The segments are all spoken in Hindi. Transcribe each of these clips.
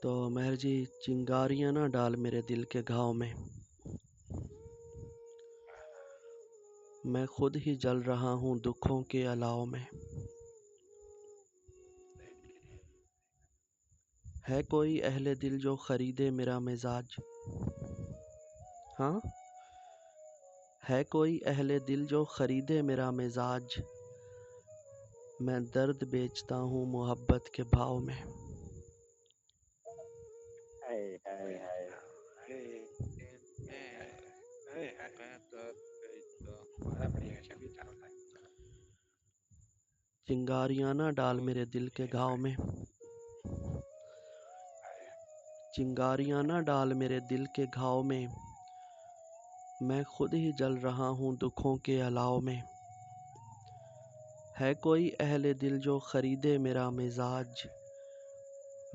तो मेहर जी, चिंगारियां ना डाल मेरे दिल के घाव में, मैं खुद ही जल रहा हूँ दुखों के अलाव में। है कोई अहले दिल जो खरीदे मेरा मिजाज? हाँ, है कोई अहले दिल जो खरीदे मेरा मिजाज? मैं दर्द बेचता हूँ मोहब्बत के भाव में। हाय हाय हाय। बड़ा बढ़िया शबीर चारों था। चिंगारियां ना डाल मेरे दिल के घाव में, चिंगारियां ना डाल मेरे दिल के घाव में, मैं खुद ही जल रहा हूँ दुखों के अलाव में। है कोई अहले दिल जो खरीदे मेरा मिजाज?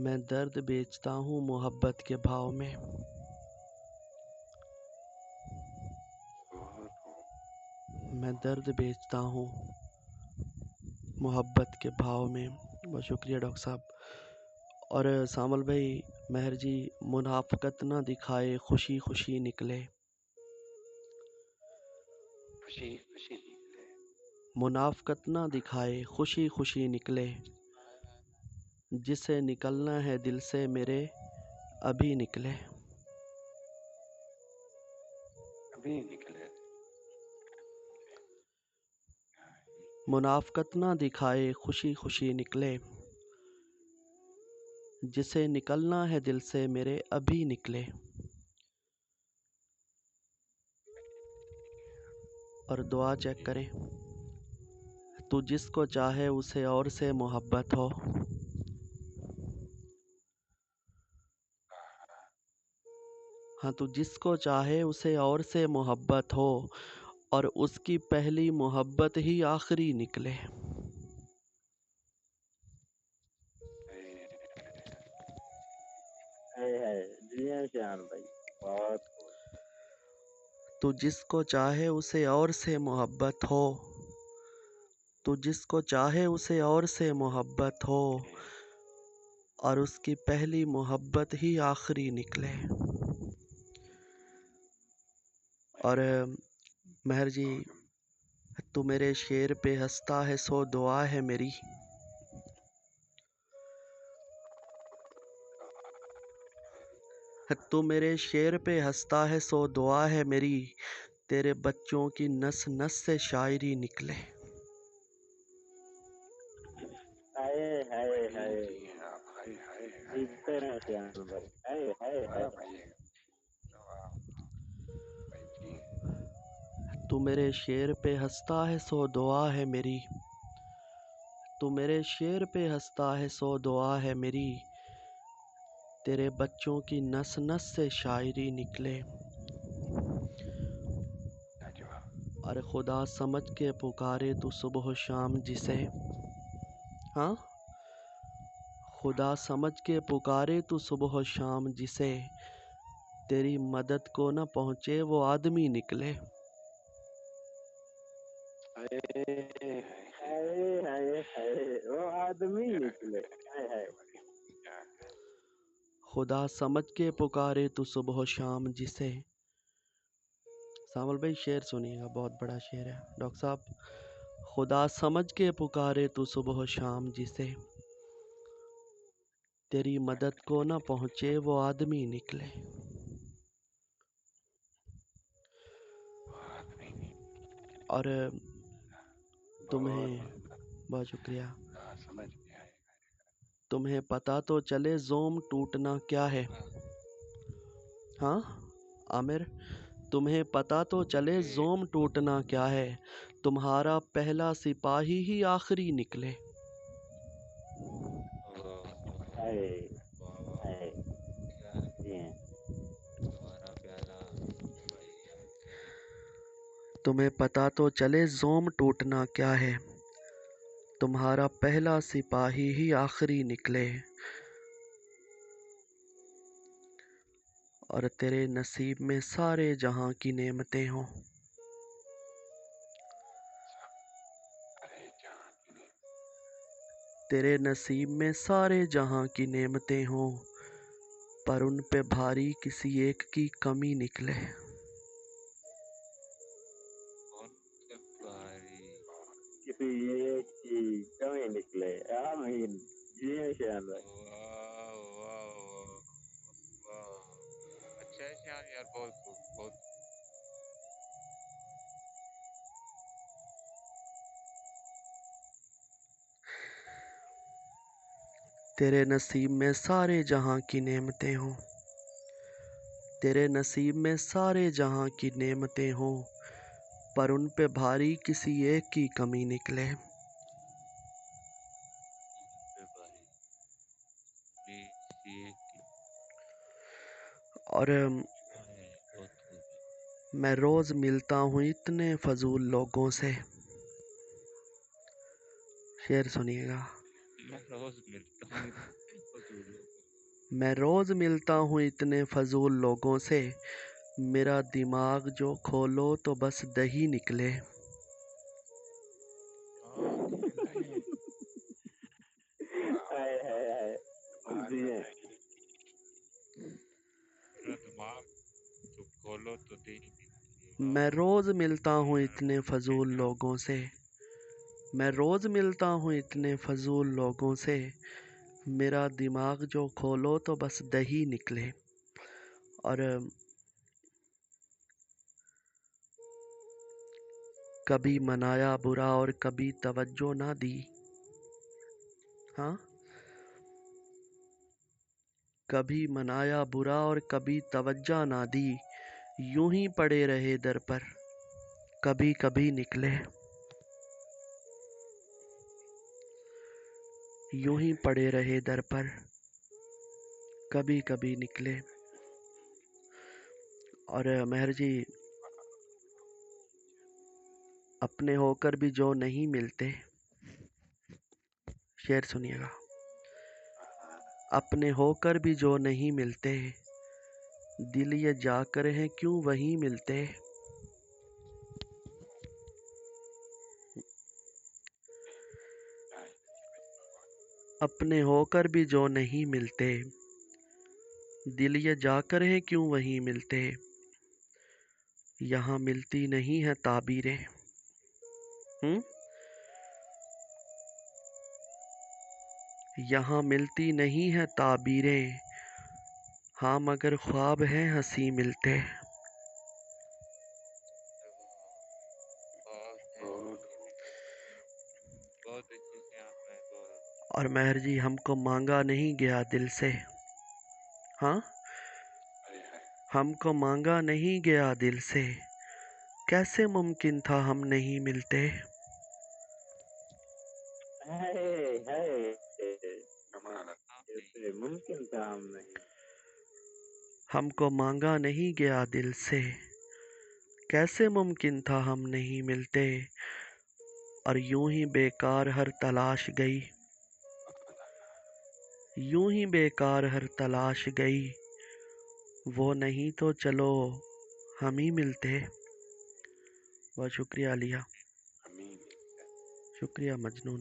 मैं दर्द बेचता हूँ मोहब्बत के भाव में। मैं दर्द बेचता हूँ मोहब्बत के भाव में। बहुत शुक्रिया डॉक्टर साहब। और सामल भाई, मेहर जी, मुनाफकत ना दिखाए खुशी खुशी निकले, खुशी खुशी मुनाफकत ना दिखाए खुशी खुशी निकले, जिसे निकलना है दिल से मेरे अभी निकले। अभी निकले। मुनाफकत ना दिखाए खुशी खुशी निकले, जिसे निकलना है दिल से मेरे अभी निकले। और दुआ चेक करें, तू जिसको चाहे उसे और से मोहब्बत हो, हाँ, तू जिसको चाहे उसे और से मोहब्बत हो, और उसकी पहली मोहब्बत ही आखिरी निकले। हाय हाय। जी हाँ श्याम भाई, बहुत खूब। तू जिसको चाहे उसे और से मोहब्बत हो, तू जिसको चाहे उसे और से मोहब्बत हो, और उसकी पहली मोहब्बत ही आखिरी निकले। और मेहर जी, तू मेरे शेर पे हंसता है सो दुआ है मेरी, तू मेरे शेर पे हंसता है सो दुआ है मेरी, तेरे बच्चों की नस नस से शायरी निकले। हाय हाय हाय। जी हाँ, हाय हाय हाय। जीतते रहे श्याम भाई। हाय हाय बड़ा हाय। बढ़िया। वाह भाई जी। तू मेरे शेर पे हंसता है सो दुआ है मेरी, तू मेरे शेर पे हंसता है सो दुआ है मेरी, तेरे बच्चों की नस नस से शायरी निकले। लाजवाब। अरे खुदा समझ के पुकारे तू सुबह शाम जिसे, हाँ, खुदा समझ के पुकारे तू सुबह शाम जिसे, तेरी मदद को न पहुँचे वो आदमी निकले। हाय हाय हाय हाय हाय। वो आदमी निकले। हाय हाय। खुदा समझ के पुकारे तू सुबह शाम जिसे। सामल भाई, शेर सुनिएगा, बहुत बड़ा शेर है डॉक्टर साहब। खुदा समझ के पुकारे तू सुबह शाम जिसे, तेरी मदद को न पहुँचे वो आदमी निकले। और तुम्हें बहुत शुक्रिया। समझ में आए। तुम्हें पता तो चले ज़ोम टूटना क्या है, हाँ आमिर, तुम्हें पता तो चले ज़ोम टूटना क्या है, तुम्हारा पहला सिपाही ही आखिरी निकले। हाय हाय। जी हाँ। तुम्हें पता तो चले ज़ोम टूटना क्या है, तुम्हारा पहला सिपाही ही आखिरी निकले। और तेरे नसीब में सारे जहां की नेमतें हों, अरे जान। तेरे नसीब में सारे जहां की नेमतें हों, पर उन पे भारी किसी एक की कमी निकले। उनके भारी किसी एक की कमी निकले। आमीन। जी इंशाल्लाह। वाह वाह वाह वाह। अच्छा है शान यार, बहुत खूब, बहुत। तेरे नसीब में सारे जहां की नेमतें हों, तेरे नसीब में सारे जहां की नेमतें हों, पर उन पे भारी किसी एक की कमी निकले। उनके भारी भी किसी एक की। और बहुत खूब है। मैं रोज़ मिलता हूँ इतने फजूल लोगों से। शेर सुनिएगा। मैं रोज मिलता हूँ इतने फजूल लोगों मैं रोज़ मिलता हूँ इतने फजूल लोगों से, मेरा दिमाग जो खोलो तो बस दही निकले। निकले। वाह हाय हाय हाय। भाग जी नहीं। मेरा दिमाग तो खोलो तो दे ही निकले। मैं वाह। रोज़ मिलता हूँ इतने फजूल लोगों से, मैं रोज़ मिलता हूँ इतने फजूल लोगों से, मेरा दिमाग जो खोलो तो बस दही निकले। और कभी मनाया बुरा और कभी तवज्जो ना दी। हाँ, कभी मनाया बुरा और कभी तवज्जो ना दी, यूं ही पड़े रहे दर पर, कभी कभी निकले। यूं ही पड़े रहे दर पर, कभी कभी निकले। और मेहर जी, अपने होकर भी जो नहीं मिलते। शेर सुनिएगा। अपने होकर भी जो नहीं मिलते, दिल ये जाकर हैं क्यों वहीं मिलते। अपने होकर भी जो नहीं मिलते, दिल ये जाकर हैं क्यों वहीं मिलते। यहाँ मिलती नहीं है ताबीरें। यहाँ मिलती नहीं है ताबीरें, हाँ मगर ख्वाब हैं हंसी मिलते। बहुत है हंसी मिलती। बहुत अच्छे से आप हैं, बहुत। और मेहर जी, हमको मांगा नहीं गया दिल से। हाँ, हमको मांगा नहीं गया दिल से, कैसे मुमकिन था हम नहीं मिलते। हाय हाय। कमाल है। आप नहीं। कैसे मुमकिन था हम नहीं। हमको मांगा नहीं गया दिल से, कैसे मुमकिन था हम नहीं मिलते। और यूं ही बेकार हर तलाश गई, यूं ही बेकार हर तलाश गई, वो नहीं तो चलो हम ही मिलते। बहुत शुक्रिया लिया, अमीन। शुक्रिया मजनून।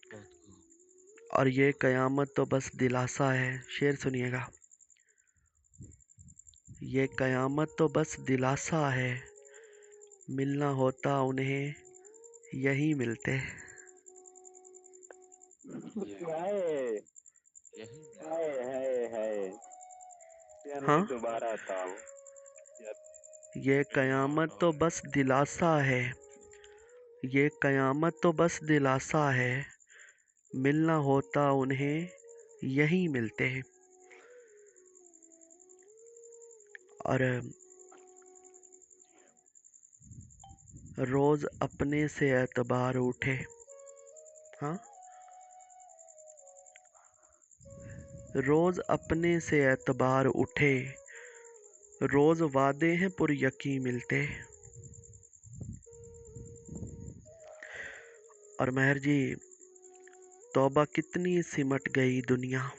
बहुत खूब। और ये कयामत तो बस दिलासा है। शेर सुनिएगा। ये कयामत तो बस दिलासा है, मिलना होता उन्हें यही मिलते। हाय यही हाय मिलते। हाय हाय। यानी हाँ, दोबारा था वो। ये कयामत तो बस दिलासा है, ये कयामत तो बस दिलासा है, मिलना होता उन्हें यही मिलते। और रोज अपने से एतबार उठे। हाँ, रोज अपने से एतबार उठे, रोज वादे हैं पुर यकीन मिलते। और मेहर जी, तौबा कितनी सिमट गई दुनिया,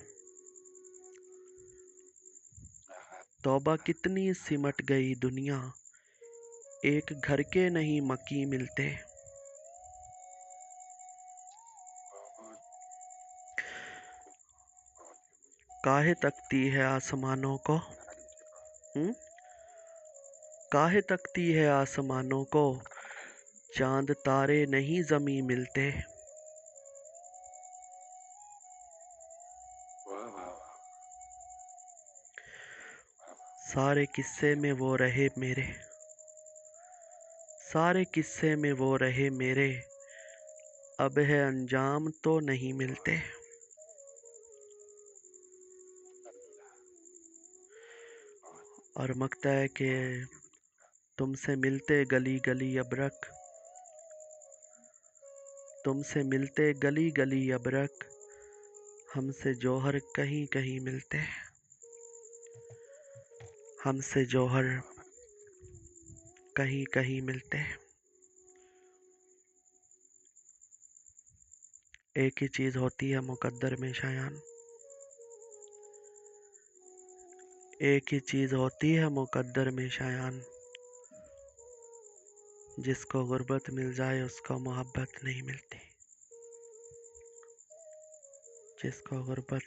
तौबा कितनी सिमट गई दुनिया, एक घर के नहीं मकी मिलते। काहे तकती है आसमानों को? काहे तकती है आसमानों को? चांद तारे नहीं ज़मीं मिलते। सारे किस्से में वो रहे मेरे, सारे किस्से में वो रहे मेरे, अब है अंजाम तो नहीं मिलते। और मकता है कि तुमसे मिलते गली गली अबरक, तुमसे मिलते गली गली अबरक, हमसे जौहर कहीं कहीं मिलते। हमसे जौहर कहीं कहीं मिलते। एक ही चीज़ होती है मुकद्दर में शायान, एक ही चीज़ होती है मुकद्दर में शायान, जिसको गुर्बत मिल जाए उसको मोहब्बत नहीं मिलती। जिसको गुर्बत